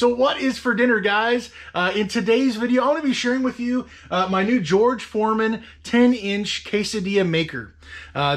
So what is for dinner, guys? In today's video, I want to be sharing with you my new George Foreman 10-inch quesadilla maker.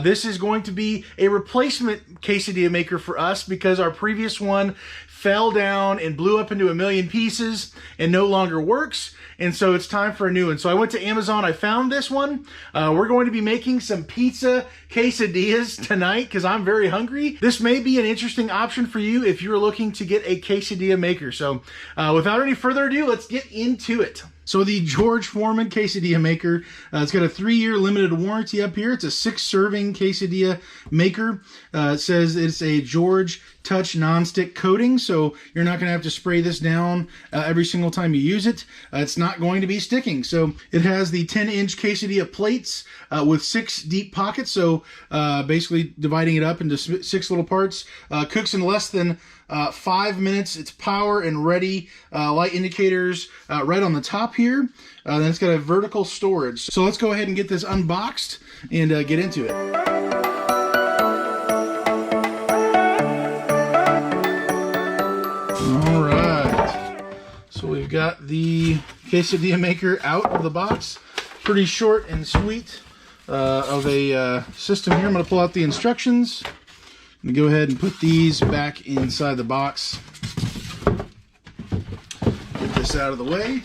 This is going to be a replacement quesadilla maker for us because our previous one fell down and blew up into a million pieces and no longer works. And so it's time for a new one. So I went to Amazon, I found this one. We're going to be making some pizza quesadillas tonight because I'm very hungry. This may be an interesting option for you if you're looking to get a quesadilla maker. So without any further ado, let's get into it. So the George Foreman quesadilla maker, it's got a 3-year limited warranty up here. It's a 6-serving quesadilla maker. It says it's a George Touch nonstick coating, so you're not going to have to spray this down every single time you use it. It's not going to be sticking. So it has the 10-inch quesadilla plates with 6 deep pockets, so basically dividing it up into 6 little parts. Cooks in less than 5 minutes. It's power and ready. Light indicators right on the top here. Then it's got a vertical storage. So let's go ahead and get this unboxed and get into it. All right. So we've got the quesadilla maker out of the box. Pretty short and sweet of a system here. I'm going to pull out the instructions. I'm going to go ahead and put these back inside the box. Get this out of the way.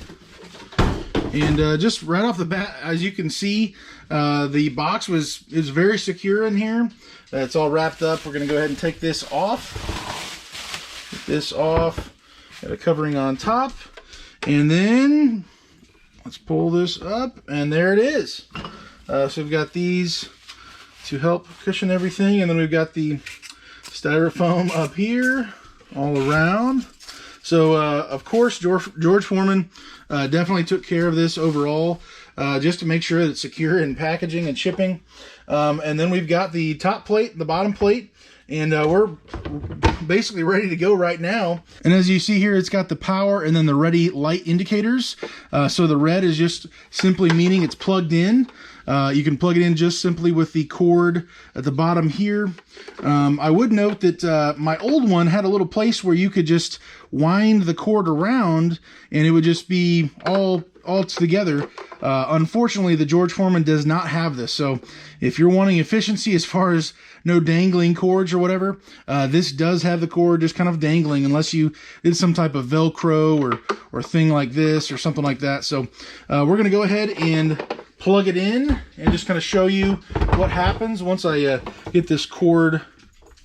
And just right off the bat, as you can see, the box is very secure in here. It's all wrapped up. We're going to go ahead and take this off. Get this off. Got a covering on top. And then let's pull this up, and there it is. So we've got these to help cushion everything, and then we've got the styrofoam up here all around. So of course George Foreman definitely took care of this overall, just to make sure that it's secure in packaging and shipping. And then we've got the top plate, the bottom plate, and we're basically ready to go right now. And as you see here, it's got the power and then the ready light indicators. So the red is just simply meaning it's plugged in. You can plug it in just simply with the cord at the bottom here. I would note that my old one had a little place where you could just wind the cord around and it would just be all together. Unfortunately, the George Foreman does not have this. So if you're wanting efficiency as far as no dangling cords or whatever, this does have the cord just kind of dangling unless you did some type of Velcro or thing like this or something like that. So we're going to go ahead and plug it in and just kind of show you what happens once I get this cord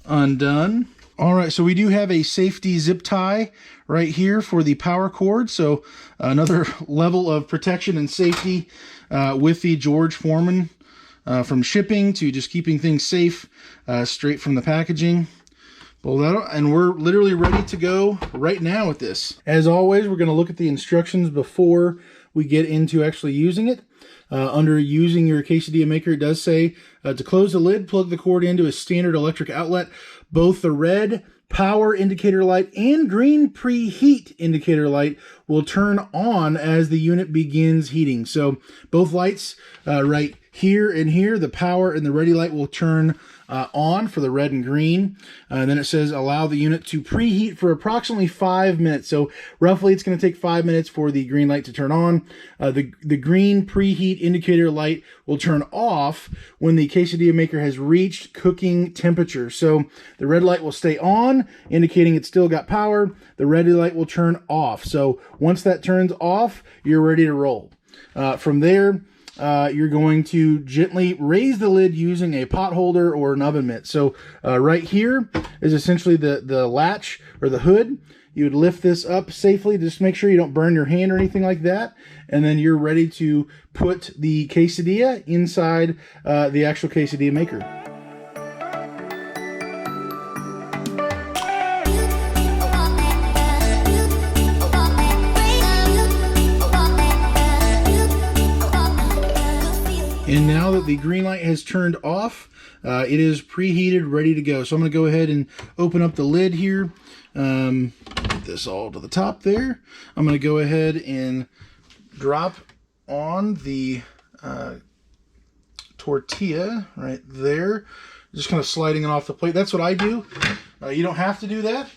undone. All right, so we do have a safety zip tie right here for the power cord. So another level of protection and safety with the George Foreman, from shipping to just keeping things safe straight from the packaging. Pull that out, and we're literally ready to go right now with this. As always, we're going to look at the instructions before we get into actually using it. Under using your quesadilla maker, it does say to close the lid, plug the cord into a standard electric outlet. Both the red power indicator light and green preheat indicator light will turn on as the unit begins heating. So both lights right here and here, the power and the ready light will turn on for the red and green. And then it says allow the unit to preheat for approximately 5 minutes. So roughly it's going to take 5 minutes for the green light to turn on. The green preheat indicator light will turn off when the quesadilla maker has reached cooking temperature. So the red light will stay on, indicating it's still got power. The red light will turn off. So once that turns off, you're ready to roll. From there, you're going to gently raise the lid using a pot holder or an oven mitt. So right here is essentially the latch or the hood. You would lift this up safely, just make sure you don't burn your hand or anything like that. And then you're ready to put the quesadilla inside the actual quesadilla maker. And now that the green light has turned off, it is preheated, ready to go. So I'm going to go ahead and open up the lid here. Get this all to the top there. I'm going to go ahead and drop on the tortilla right there. Just kind of sliding it off the plate. That's what I do. You don't have to do that.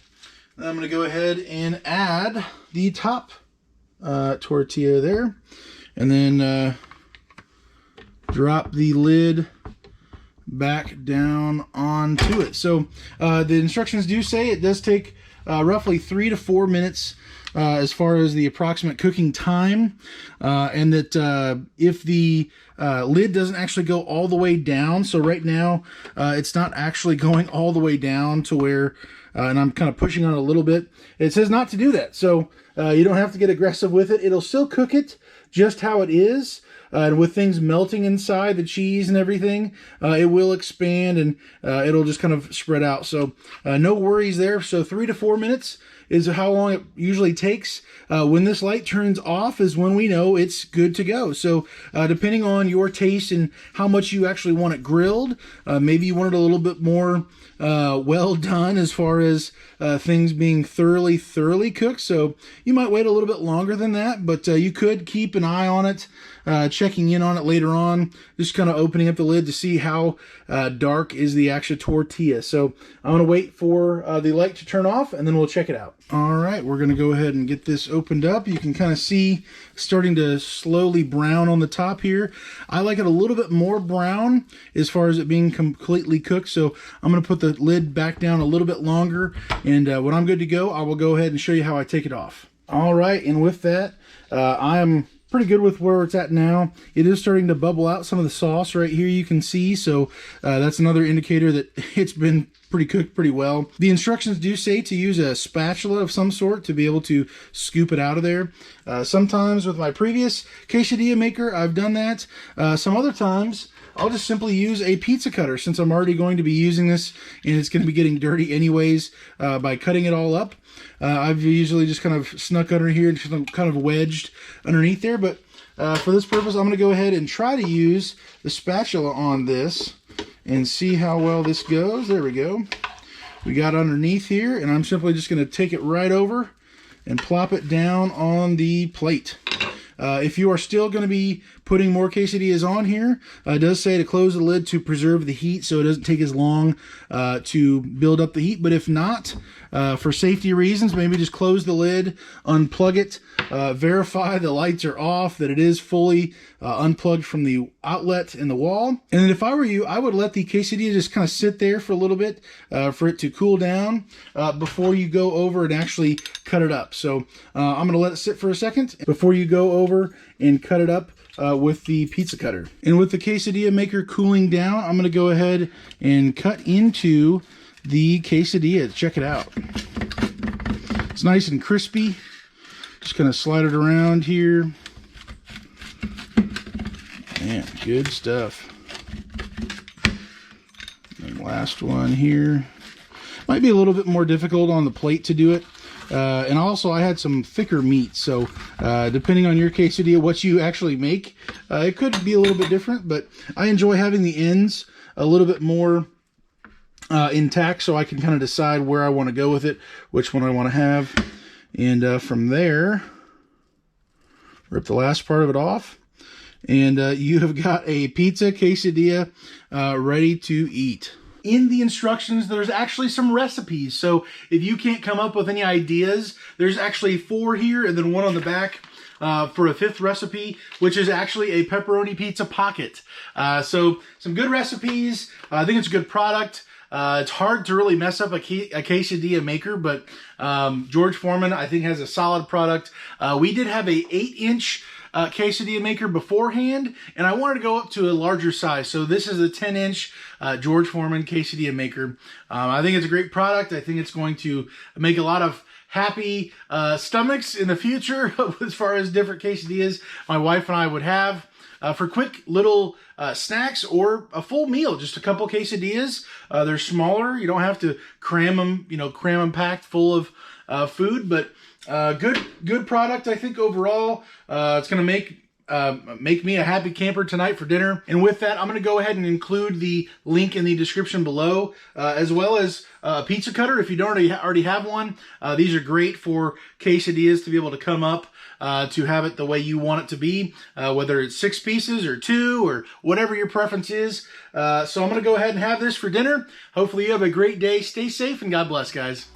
I'm going to go ahead and add the top tortilla there, and then drop the lid back down onto it. So the instructions do say it does take roughly 3 to 4 minutes as far as the approximate cooking time, and that if the lid doesn't actually go all the way down, so right now it's not actually going all the way down to where, and I'm kind of pushing on it a little bit, it says not to do that. So you don't have to get aggressive with it. It'll still cook it just how it is. And with things melting inside, the cheese and everything, it will expand, and it'll just kind of spread out. So no worries there. So 3 to 4 minutes is how long it usually takes. When this light turns off is when we know it's good to go. So depending on your taste and how much you actually want it grilled, maybe you want it a little bit more well done as far as things being thoroughly cooked. So you might wait a little bit longer than that, but you could keep an eye on it, checking in on it later on, just kind of opening up the lid to see how dark is the actual tortilla. So I'm going to wait for the light to turn off, and then we'll check it out. All right, we're going to go ahead and get this opened up. You can kind of see starting to slowly brown on the top here. I like it a little bit more brown as far as it being completely cooked. So I'm going to put the lid back down a little bit longer, and when I'm good to go, I will go ahead and show you how I take it off. All right, and with that, I am pretty good with where it's at now. It is starting to bubble out some of the sauce right here, you can see. So that's another indicator that it's been pretty cooked pretty well. The instructions do say to use a spatula of some sort to be able to scoop it out of there. Sometimes with my previous quesadilla maker, I've done that. Some other times, I'll just simply use a pizza cutter, since I'm already going to be using this and it's going to be getting dirty anyways by cutting it all up. I've usually just kind of snuck under here and just kind of wedged underneath there, but for this purpose, I'm going to go ahead and try to use the spatula on this and see how well this goes. There we go. We got underneath here, and I'm simply just going to take it right over and plop it down on the plate. If you are still going to be putting more quesadillas on here, it does say to close the lid to preserve the heat, so it doesn't take as long to build up the heat. But if not, for safety reasons, maybe just close the lid, unplug it, verify the lights are off, that it is fully unplugged from the outlet in the wall. And then if I were you, I would let the quesadilla just kind of sit there for a little bit for it to cool down before you go over and actually cut it up. So I'm going to let it sit for a second before you go over and cut it up with the pizza cutter. And with the quesadilla maker cooling down, I'm going to go ahead and cut into the quesadilla. Check it out. It's nice and crispy. Just kind of slide it around here. Man, good stuff. And last one here. Might be a little bit more difficult on the plate to do it. And also I had some thicker meat, so depending on your quesadilla, what you actually make, it could be a little bit different, but I enjoy having the ends a little bit more intact, so I can kind of decide where I want to go with it, which one I want to have. And from there, rip the last part of it off, and you have got a pizza quesadilla ready to eat. In the instructions, there's actually some recipes. So if you can't come up with any ideas, there's actually 4 here and then 1 on the back for a 5th recipe, which is actually a pepperoni pizza pocket. So some good recipes. I think it's a good product. It's hard to really mess up a quesadilla maker, but George Foreman, I think, has a solid product. We did have a 8-inch quesadilla maker beforehand, and I wanted to go up to a larger size. So this is a 10-inch George Foreman quesadilla maker. I think it's a great product. I think it's going to make a lot of happy stomachs in the future as far as different quesadillas my wife and I would have. For quick little snacks or a full meal, just a couple quesadillas. They're smaller. You don't have to cram them packed full of food, but good product, I think, overall. It's going to make me a happy camper tonight for dinner. And with that, I'm going to go ahead and include the link in the description below, as well as a pizza cutter if you don't already have one. These are great for quesadillas to be able to come up to have it the way you want it to be, whether it's 6 pieces or 2 or whatever your preference is. So I'm going to go ahead and have this for dinner. Hopefully you have a great day. Stay safe and God bless, guys.